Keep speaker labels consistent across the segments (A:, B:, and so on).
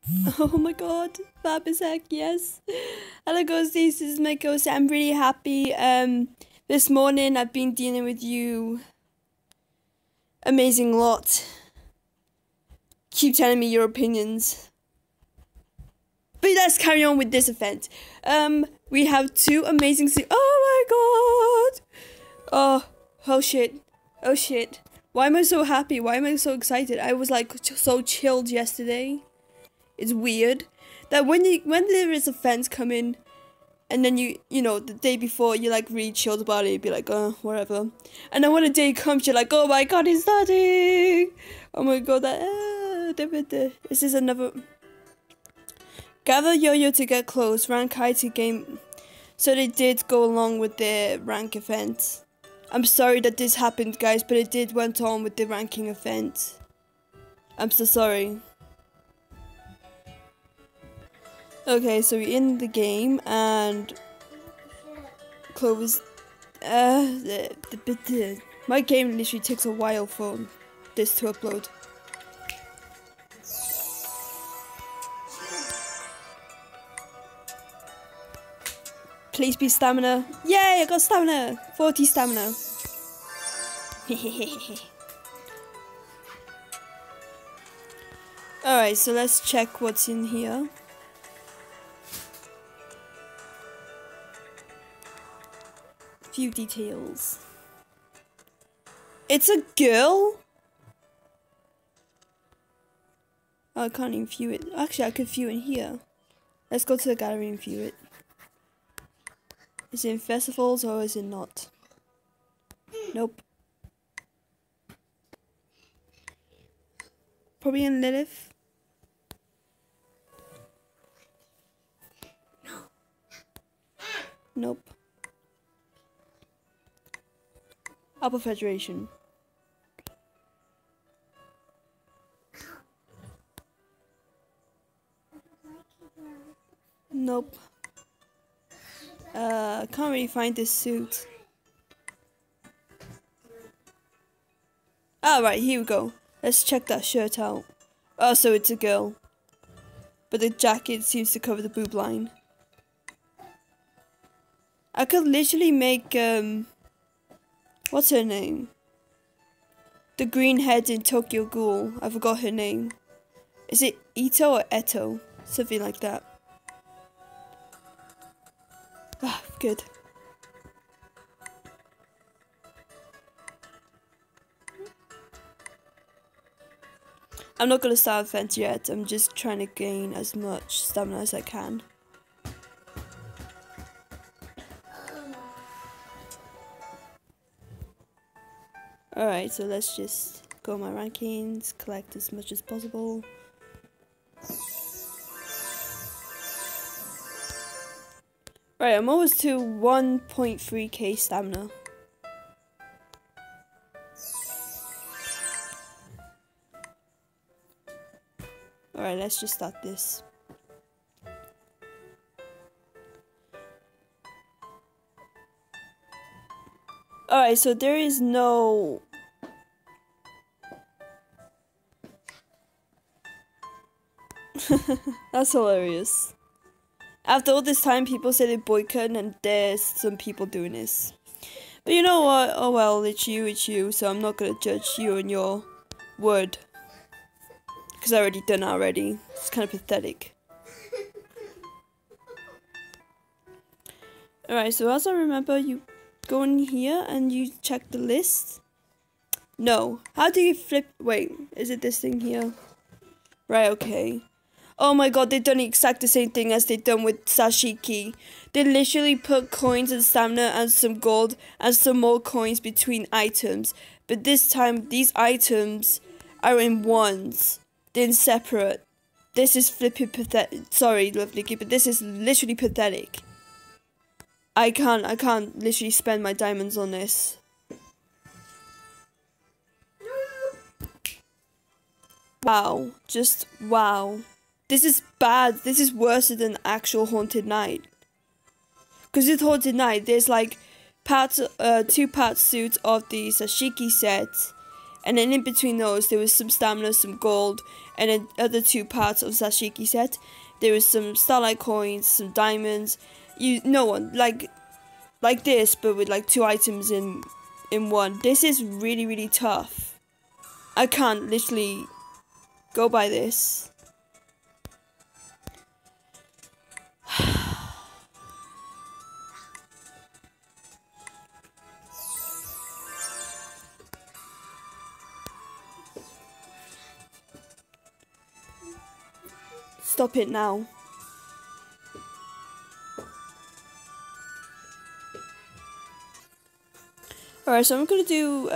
A: Oh my god, fab as heck, yes. Hello ghosties, this is my ghost. I'm really happy. This morning I've been dealing with you amazing lot. Keep telling me your opinions. But let's carry on with this event. We have two amazing oh my god! Oh shit. Oh shit. Why am I so happy? Why am I so excited? I was like so chilled yesterday. It's weird that when there is events coming, and then you know the day before you're like really chilled about it, you'd be like, oh, whatever. And then when the day comes, you're like, oh my god, it's starting! Oh my god, this is another. Gather yo-yo to get close, rank high to game. So they did go along with the rank event. I'm sorry that this happened, guys, but it did went on with the ranking event. I'm so sorry. Okay, so we're in the game and Clover's my game literally takes a while for this to upload. Please be stamina. Yay, I got stamina. 40 stamina. Alright, so let's check what's in here. Few details. It's a girl? Oh, I can't even view it. Actually, I could view it here. Let's go to the gallery and view it. Is it in festivals or is it not? Nope. Probably in Lilith. Nope. Upper Federation. Nope. I can't really find this suit. Right, here we go. Let's check that shirt out. Oh, so it's a girl. But the jacket seems to cover the boob line. I could literally make, what's her name? The green head in Tokyo Ghoul. I forgot her name. Is it Ito or Eto? Something like that. Ah, good. I'm not gonna start event yet. I'm just trying to gain as much stamina as I can. Alright, so let's just go my rankings, collect as much as possible. Right, I'm almost to 1.3k stamina. Alright, let's just start this. Alright, so there is no... That's hilarious. After all this time, people say they boycott, and there's some people doing this. But you know what? Oh well, it's you, so I'm not gonna judge you and your word. Because I already done it already. It's kind of pathetic. Alright, so as I remember, you go in here and you check the list. No. How do you flip? Wait, is it this thing here? Right, okay. Oh my god, they've done the exact the same thing as they've done with Sashiki. They literally put coins and stamina and some gold and some more coins between items. But this time, these items are in ones. They're in separate. This is flipping pathetic. Sorry, Love Nikki, but this is literally pathetic. I can't literally spend my diamonds on this. Wow. Just wow. This is bad. This is worse than actual Haunted Night. Because with Haunted Night, there's like parts, 2-part suits of the Sashiki set, And then in between those, there was some stamina, some gold, and then other 2 parts of Sashiki set. There was some starlight coins, some diamonds. Like this, but with like 2 items in one. This is really, really tough. I can't literally go by this. Stop it now. Alright, so I'm gonna do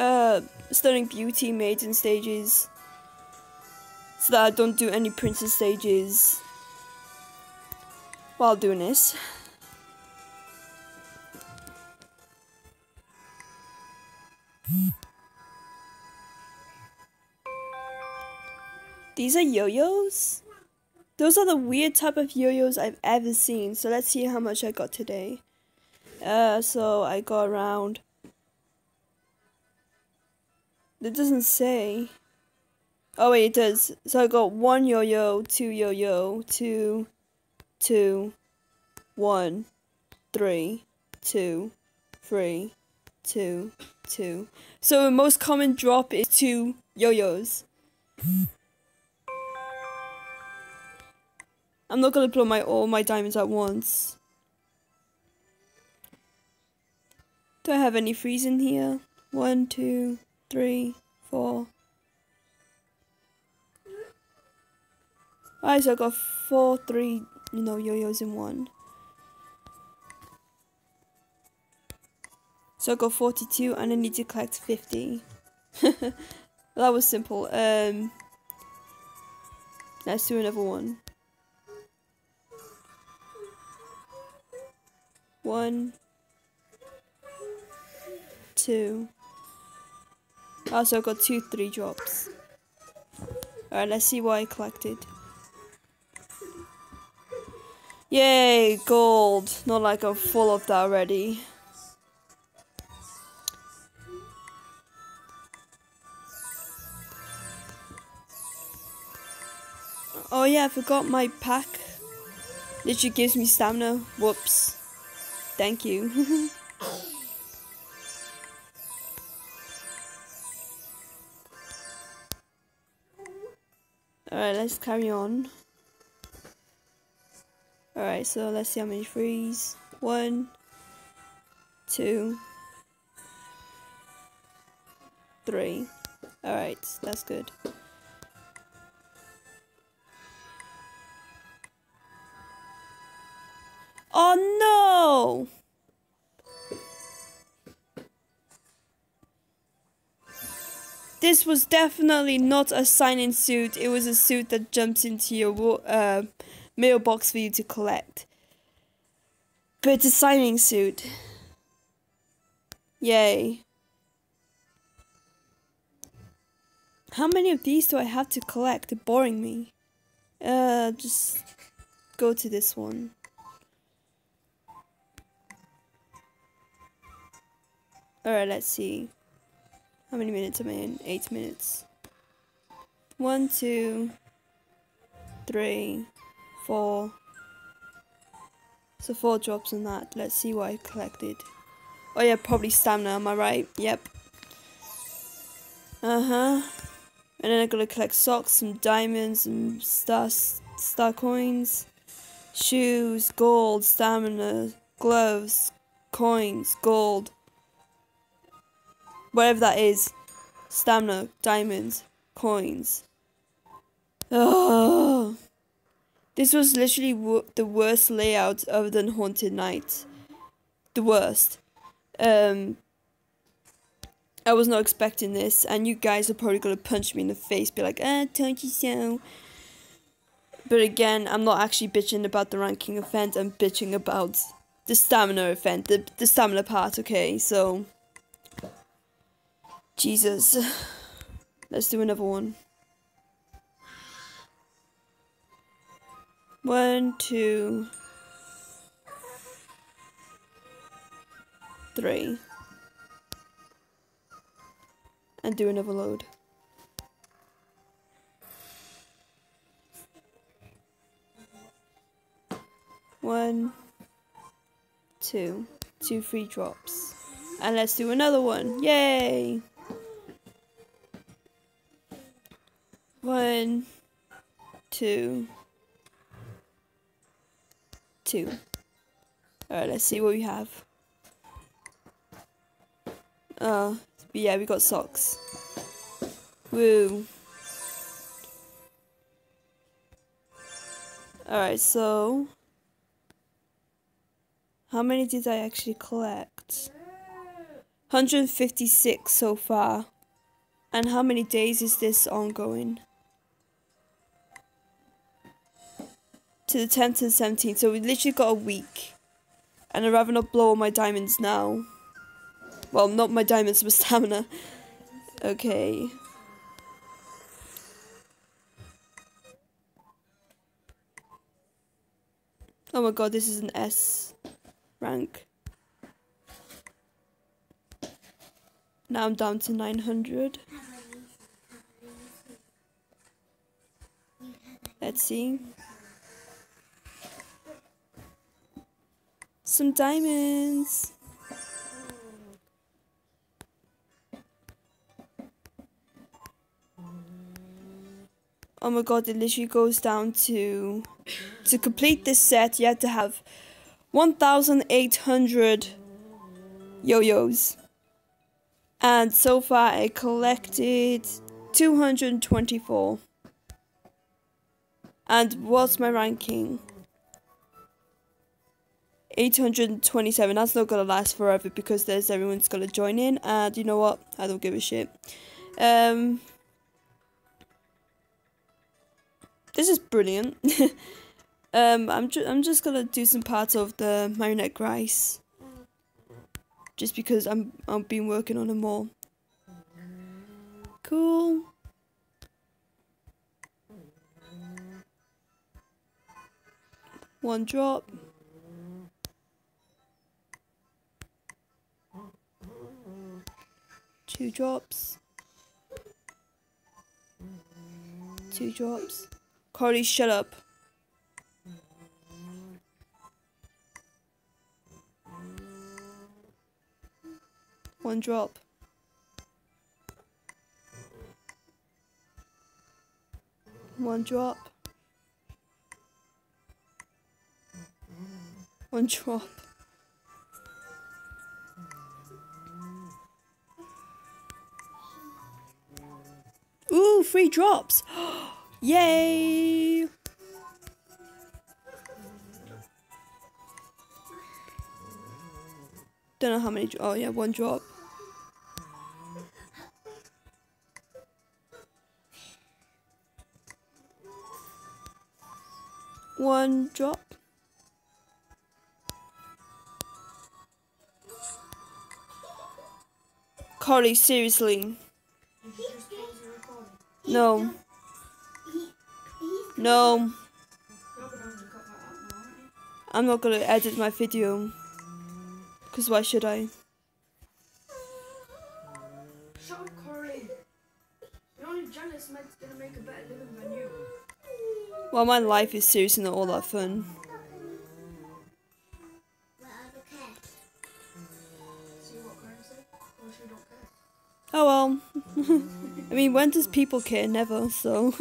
A: Stunning Beauty Maiden stages, so that I don't do any Princess stages while doing this. These are yo-yos? Those are the weird type of yo-yos I've ever seen. So let's see how much I got today. So I got around... It doesn't say. Oh wait, it does. So I got 1 yo-yo, 2 yo-yo, 2, 2, 1, 3, 2, 3, 2, 2. So the most common drop is 2 yo-yos. I'm not gonna blow all my diamonds at once. Do I have any freeze in here? 1, 2, 3, 4. Alright, so I got 4, 3, yo-yos in one. So I got 42 and I need to collect 50. That was simple. Let's do another one. 1, 2. Also, I got 2 3 drops. Alright, let's see what I collected. Yay, gold! Not like I'm full of that already. Oh yeah, I forgot my pack. Literally gives me stamina. Whoops. Thank you. Alright, let's carry on. Alright, so let's see how many freeze. 1, 2, 3. Alright, that's good. Oh no! This was definitely not a sign-in suit. It was a suit that jumps into your mailbox for you to collect. But it's a signing suit. Yay. How many of these do I have to collect? They're boring me. Just go to this one. Alright, let's see. How many minutes am I in? 8 minutes. 1, 2, 3, 4. So 4 drops on that. Let's see what I collected. Oh yeah, probably stamina, am I right? Yep. And then I'm gonna collect socks, some diamonds, some star coins, shoes, gold, stamina, gloves, coins, gold. Whatever that is. Stamina, diamonds, coins. Oh, this was literally the worst layout other than Haunted Night. The worst. I was not expecting this, and you guys are probably gonna punch me in the face, be like, told you so. But again, I'm not actually bitching about the ranking event, I'm bitching about the stamina event, the stamina part, okay, so... Jesus. Let's do another one. 1, 2, 3. And do another load. 1, 2. 2 free drops. And let's do another one. Yay! 1, 2, 2. Alright, let's see what we have. But yeah, we got socks. Woo. Alright, so how many did I actually collect? 156 so far. And how many days is this ongoing? To the 10th and 17th, so we literally got a week. And I'd rather not blow all my diamonds now. Well, not my diamonds, but stamina. Okay. Oh my god, this is an S rank. Now I'm down to 900. Let's see. Some diamonds. Oh my god, it literally goes down to complete this set, you have to have 1,800 yo-yos. And so far I collected 224. And what's my ranking? 827. That's not gonna last forever because everyone's gonna join in, and you know what? I don't give a shit. This is brilliant. I'm just gonna do some parts of the marionette rice, just because I've been working on them more. Cool. One drop. Two drops. Two drops. Carly, shut up. One drop. One drop. One drop. Ooh, 3 drops. Yay! Don't know how many. Oh yeah, 1 drop. One drop. Carly, seriously. No. No. I'm not gonna edit my video. Because why should I?
B: Shut up, Carly. You're only jealous Meg's gonna make a better living than you.
A: Well, my life is seriously not all that fun.
B: See what Karen said? Well, she don't care.
A: Oh well. I mean, when does people care? Never, so.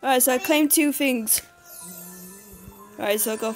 A: Alright, so I claimed 2 things. Alright, so I got